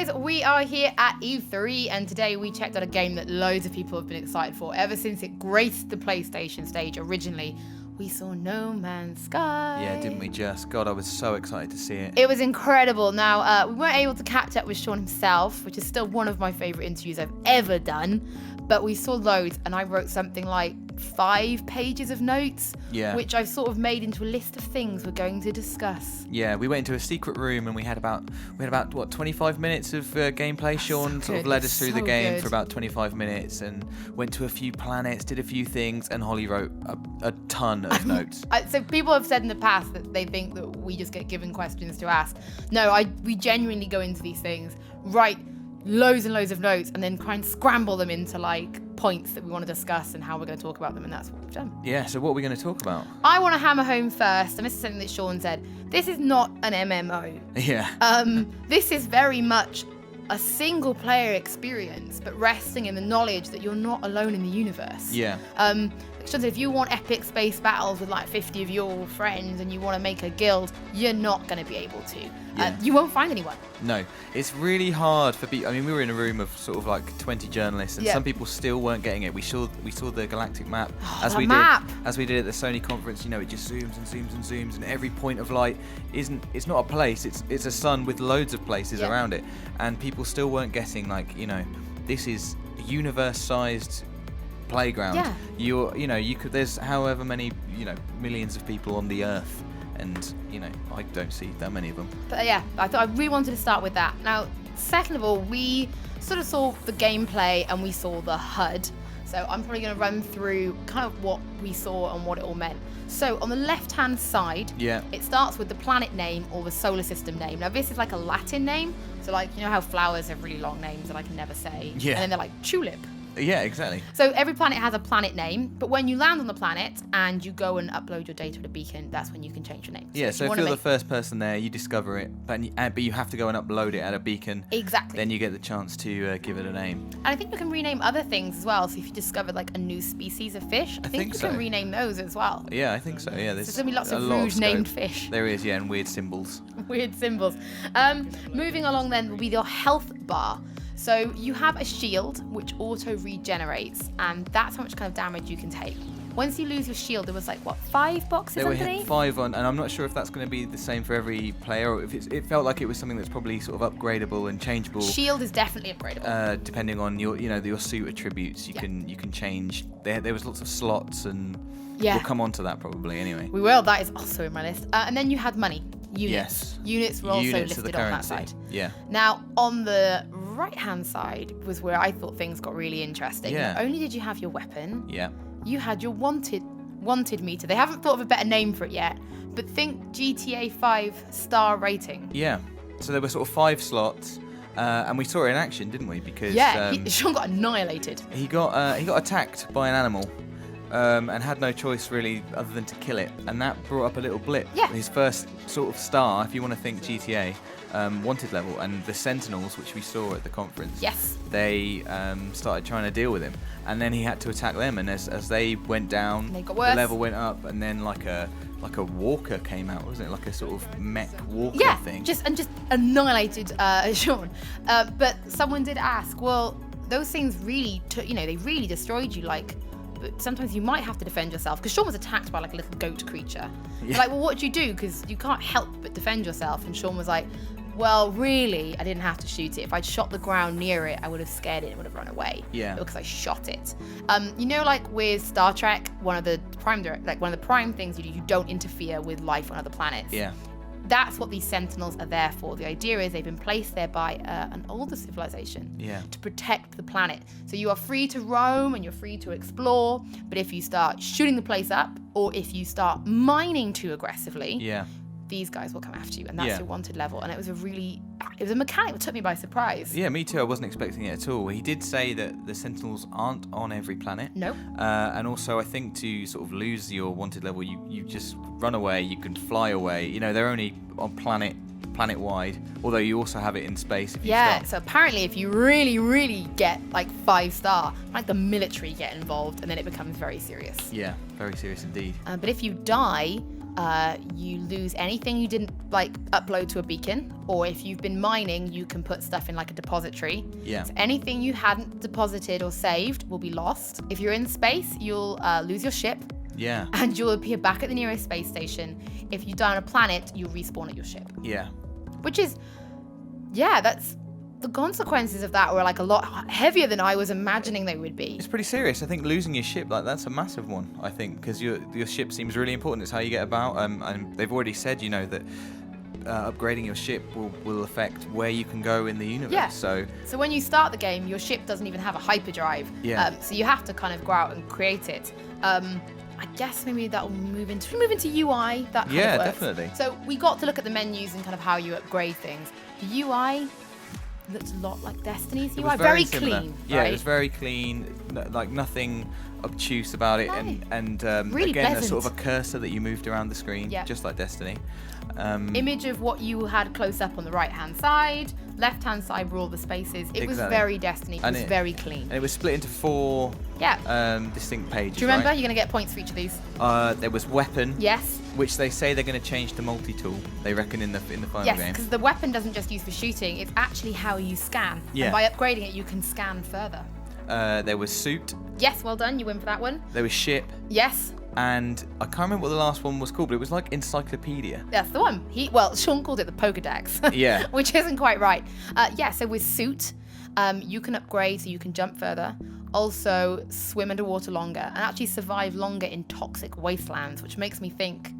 guys, we are here at E3, and today we checked out a game that loads of people have been excited for ever since it graced the PlayStation stage originally. We saw No Man's Sky. Yeah, didn't we just? God, I was so excited to see it. It was incredible. Now, we weren't able to catch up with Sean himself, which is still one of my favourite interviews I've ever done, but we saw loads, and I wrote something like 5 pages of notes, which I've sort of made into a list of things we're going to discuss. Yeah, we went into a secret room and we had about 25 minutes of gameplay. Sean sort of led us through the game for about 25 minutes and went to a few planets, did a few things, and Holly wrote a ton of notes. So people have said in the past that they think that we just get given questions to ask. No, we genuinely go into these things, write loads and loads of notes, and then try and scramble them into like points that we want to discuss and how we're going to talk about them, and that's what we've done. Yeah, so what are we going to talk about? I want to hammer home first, and this is something that Sean said, this is not an MMO. Yeah. This is very much a single player experience, but resting in the knowledge that you're not alone in the universe. Yeah. Sean said, if you want epic space battles with like 50 of your friends and you want to make a guild, you're not going to be able to. You won't find anyone. No, it's really hard for people. I mean, we were in a room of sort of like 20 journalists, and some people still weren't getting it. We saw the galactic map as we did at the Sony conference. You know, it just zooms and zooms and zooms, and every point of light it's not a place. It's a sun with loads of places around it, and people still weren't getting like, you know, this is a universe-sized playground. You could, there's however many, millions of people on the earth, and I don't see that many of them. But yeah, I thought I really wanted to start with that. Now, second of all, we sort of saw the gameplay and we saw the HUD. So I'm probably going to run through kind of what we saw and what it all meant. So on the left-hand side, it starts with the planet name or the solar system name. Now this is like a Latin name. So like, you know how flowers have really long names that I can never say? Yeah. And then they're like tulip. Yeah, exactly. So every planet has a planet name, but when you land on the planet and you go and upload your data to the beacon, that's when you can change your name. So if you're the first person there, you discover it, but you have to go and upload it at a beacon. Exactly. Then you get the chance to give it a name. And I think you can rename other things as well. So if you discovered like a new species of fish, I think you can rename those as well. Yeah, I think so. Yeah, there's going to be lots of rude named fish. There is, and weird symbols. Weird symbols. Moving along then will be your health bar. So you have a shield which auto regenerates, and that's how much kind of damage you can take. Once you lose your shield, there was like 5 boxes. There were 5 on, and I'm not sure if that's going to be the same for every player, or if it felt like it was something that's probably sort of upgradable and changeable. Shield is definitely upgradable. Depending on your suit attributes, you can change. There was lots of slots, and we'll come on to that probably anyway. We will. That is also in my list. And then you had money. Units. Yes. Units were also listed on that side. Yeah. Now, on the right-hand side was where I thought things got really interesting. Yeah. Not only did you have your weapon, you had your wanted meter. They haven't thought of a better name for it yet, but think GTA 5 star rating. Yeah. So there were sort of 5 slots. And we saw it in action, didn't we? Because Sean got annihilated. He got attacked by an animal. And had no choice really other than to kill it, and that brought up a little blip. Yeah. His first sort of star, if you want to think GTA, wanted level, and the Sentinels, which we saw at the conference. Yes. They started trying to deal with him, and then he had to attack them, and as they went down, they got worse. The level went up, and then like a walker came out, wasn't it? Like a sort of mech walker thing. Just annihilated Sean. But someone did ask, well, those things really, they really destroyed you, like. But sometimes you might have to defend yourself, because Sean was attacked by like a little goat creature. Like, well, what do you do? Because you can't help but defend yourself. And Sean was like, well, really, I didn't have to shoot it. If I'd shot the ground near it, I would have scared it and would have run away. Yeah. Because I shot it. Like with Star Trek, one of the prime things you do, you don't interfere with life on other planets. Yeah. That's what these Sentinels are there for. The idea is they've been placed there by an older civilization to protect the planet. So you are free to roam and you're free to explore, but if you start shooting the place up, or if you start mining too aggressively, these guys will come after you, and that's your wanted level. And it was a mechanic that took me by surprise. Yeah, me too. I wasn't expecting it at all. He did say that the Sentinels aren't on every planet. No. And also, I think to sort of lose your wanted level, you just run away. You can fly away. They're only on planet-wide, although you also have it in space if you stop. So apparently if you really, really get like 5-star, like the military get involved, and then it becomes very serious. Yeah, very serious indeed. But if you die, You lose anything you didn't like upload to a beacon, or if you've been mining, you can put stuff in like a depository. Yeah. So anything you hadn't deposited or saved will be lost. If you're in space, you'll lose your ship. Yeah. And you'll appear back at the nearest space station. If you die on a planet, you'll respawn at your ship. Yeah. Which is, that's the consequences of that were like a lot heavier than I was imagining they would be. It's pretty serious. I think losing your ship, like that's a massive one. I think because your ship seems really important. It's how you get about. And they've already said, that upgrading your ship will affect where you can go in the universe. Yeah. So when you start the game, your ship doesn't even have a hyperdrive. Yeah. So you have to kind of go out and create it. I guess maybe that will move into UI. That kind of works. Definitely. So we got to look at the menus and kind of how you upgrade things. The UI looked a lot like Destiny's UI. Very clean. Yeah, right? It was very clean. Like nothing obtuse about it, No. and Really again, a pleasant. sort of a cursor that you moved around the screen, Yeah. just like Destiny. Image of what you had close up on the right hand side. Left hand side were all the spaces. It was Exactly. very Destiny. It was very clean. And it was split into 4 distinct pages. Do you remember? Right? You're going to get points for each of these. There was weapon. Yes. Which they say they're going to change to multi-tool. They reckon in the final Yes, game. because the weapon doesn't just use for shooting. It's actually how you scan. Yeah. And by upgrading it, you can scan further. There was suit. Yes, well done. You win for that one. There was ship. Yes. And I can't remember what the last one was called, but it was like encyclopedia. That's the one. Sean called it the Pokedex. Yeah. Which isn't quite right. So with suit, you can upgrade so you can jump further. Also, swim underwater longer and actually survive longer in toxic wastelands, which makes me think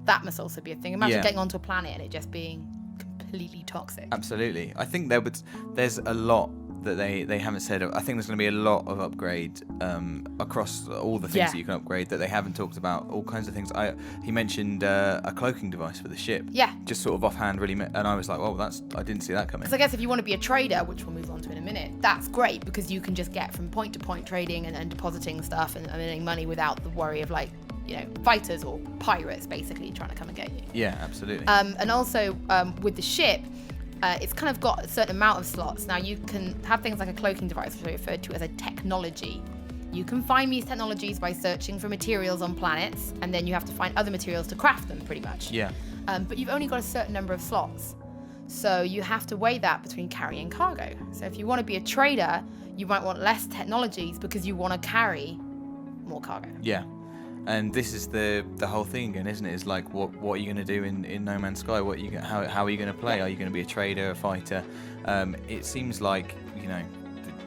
that must also be a thing. Imagine getting onto a planet and it just being completely toxic. Absolutely. I think there's a lot that they haven't said. I think there's going to be a lot of upgrade across all the things that you can upgrade that they haven't talked about. All kinds of things. He mentioned a cloaking device for the ship. Yeah. Just sort of offhand, really, and I was like, "Oh, I didn't see that coming." Because I guess if you want to be a trader, which we'll move on to in a minute, that's great because you can just get from point to point trading and depositing stuff and earning money without the worry of fighters or pirates basically trying to come and get you. Yeah, absolutely. And also with the ship. It's kind of got a certain amount of slots. Now you can have things like a cloaking device, which I refer to as a technology. You can find these technologies by searching for materials on planets, and then you have to find other materials to craft them, pretty much. Yeah. But you've only got a certain number of slots. So you have to weigh that between carrying cargo. So if you want to be a trader, you might want less technologies because you want to carry more cargo. Yeah. And this is the whole thing again, isn't it? It's like, what are you going to do in No Man's Sky? How are you going to play? Are you going to be a trader, a fighter? It seems like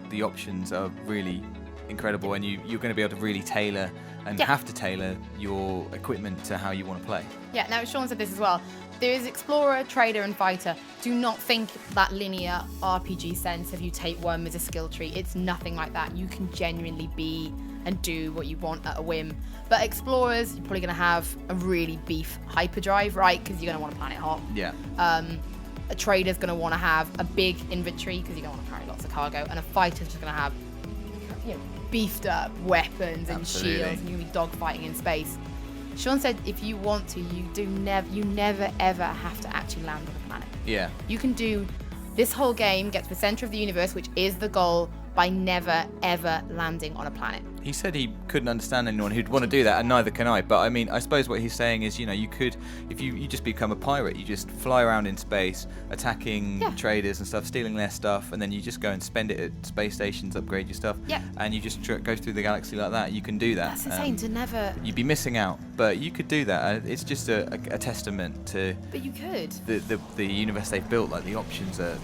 the options are really incredible, and you're going to be able to really tailor and have to tailor your equipment to how you want to play. Yeah. Now Sean said this as well. There is explorer, trader, and fighter. Do not think that linear RPG sense of you take one as a skill tree. It's nothing like that. You can genuinely be and do what you want at a whim. But explorers, you're probably going to have a really beef hyperdrive, right? Because you're going to want to planet hop. Yeah. A trader's going to want to have a big inventory because you're going to want to carry lots of cargo. And a fighter's just going to have beefed up weapons and Absolutely. shields, and you're going to be dogfighting in space. Sean said if you want to, you never ever have to actually land on a planet. Yeah. You can do this whole game, get to the center of the universe, which is the goal, by never ever landing on a planet. He said he couldn't understand anyone who'd want to do that, and neither can I. But I mean, I suppose what he's saying is, you could, if you just become a pirate, you just fly around in space, attacking traders and stuff, stealing their stuff, and then you just go and spend it at space stations, upgrade your stuff, and you just go through the galaxy like that. You can do that. That's insane to never. You'd be missing out, but you could do that. It's just a testament to. But you could. The universe they've built. Like the options are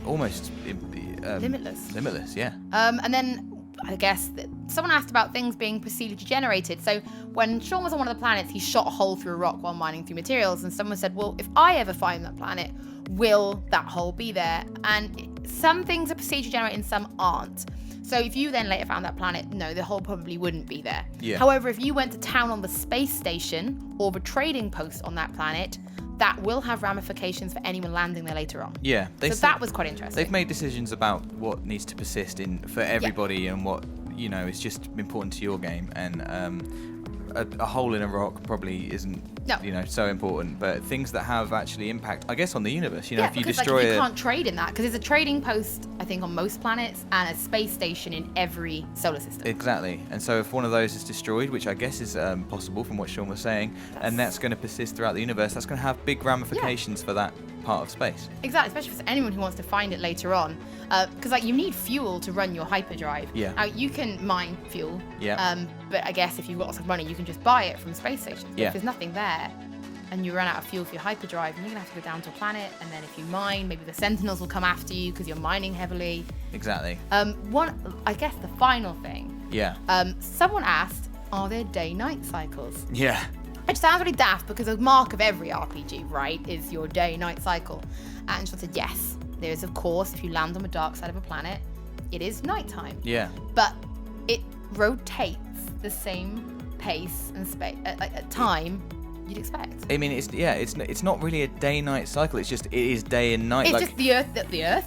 almost limitless. Limitless, yeah. And then I guess someone asked about things being procedurally generated. So when Sean was on one of the planets, he shot a hole through a rock while mining through materials, and someone said, well, if I ever find that planet, will that hole be there? And some things are procedurally generated and some aren't. So if you then later found that planet, no, the hole probably wouldn't be there. Yeah. However, if you went to town on the space station or the trading post on that planet, that will have ramifications for anyone landing there later on. Yeah. So that was quite interesting. They've made decisions about what needs to persist for everybody and what is just important to your game. And a hole in a rock probably isn't, so important. But things that have actually impact, I guess, on the universe. You know, if you destroy you can't trade in that, because there's a trading post, I think, on most planets, and a space station in every solar system. Exactly. And so if one of those is destroyed, which I guess is possible from what Sean was saying, and that's going to persist throughout the universe, that's going to have big ramifications for that part of space. Exactly, especially for anyone who wants to find it later on, because you need fuel to run your hyperdrive. Yeah. Now you can mine fuel. Yeah. But I guess if you've got lots of money, you can just buy it from space stations. But yeah. If there's nothing there, and you run out of fuel for your hyperdrive, and you're gonna have to go down to a planet, and then if you mine, maybe the Sentinels will come after you because you're mining heavily. Exactly. I guess the final thing. Yeah. Someone asked, are there day-night cycles? Yeah. Which sounds really daft, because a mark of every RPG, right, is your day-night cycle. And she said, yes, there is, of course, if you land on the dark side of a planet, it is nighttime. Yeah. But it rotates the same pace and space at time you'd expect. I mean, it's not really a day-night cycle. It is day and night. It's just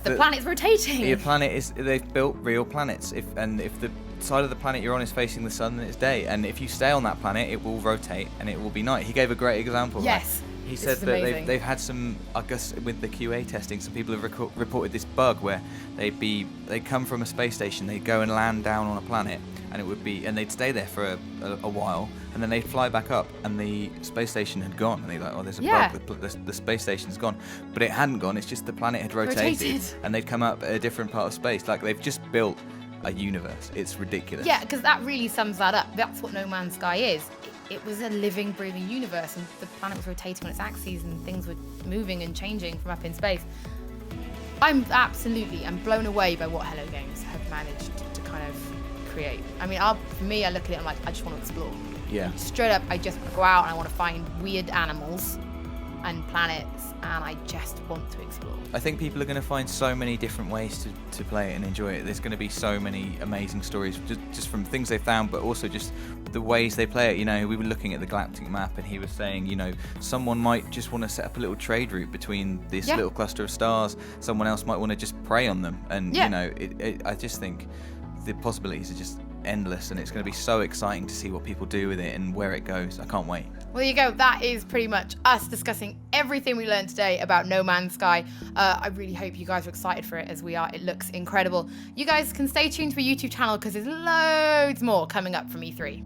the planet's rotating. Your planet they've built real planets. If the side of the planet you're on is facing the sun, then it's day. And if you stay on that planet, it will rotate and it will be night. He gave a great example. Yes. He said that they've had some, I guess, with the QA testing, some people have reported this bug where they'd come from a space station, they'd go and land down on a planet, and they'd stay there for a while, and then they'd fly back up, and the space station had gone, and they're like, oh, there's a bug, the space station's gone, but it hadn't gone. It's just the planet had rotated, and they'd come up at a different part of space. Like, they've just built a universe. It's ridiculous. Yeah, because that really sums that up. That's what No Man's Sky is. It was a living, breathing universe, and the planet was rotating on its axes, and things were moving and changing from up in space. I'm blown away by what Hello Games have managed to kind of create. I mean, for me, I look at it, I'm like, I just want to explore. Yeah. Straight up, I just want to go out and I want to find weird animals and planets, and I just want to explore. I think people are going to find so many different ways to play it and enjoy it. There's going to be so many amazing stories just from things they found, but also just the ways they play it. You know, we were looking at the galactic map, and he was saying, you know, someone might just want to set up a little trade route between this little cluster of stars. Someone else might want to just prey on them, and you know, I just think the possibilities are just endless, and it's going to be so exciting to see what people do with it and where it goes. I can't wait. Well, there you go. That is pretty much us discussing everything we learned today about No Man's Sky. I really hope you guys are excited for it, as we are. It looks incredible. You guys can stay tuned to our YouTube channel, because there's loads more coming up from E3.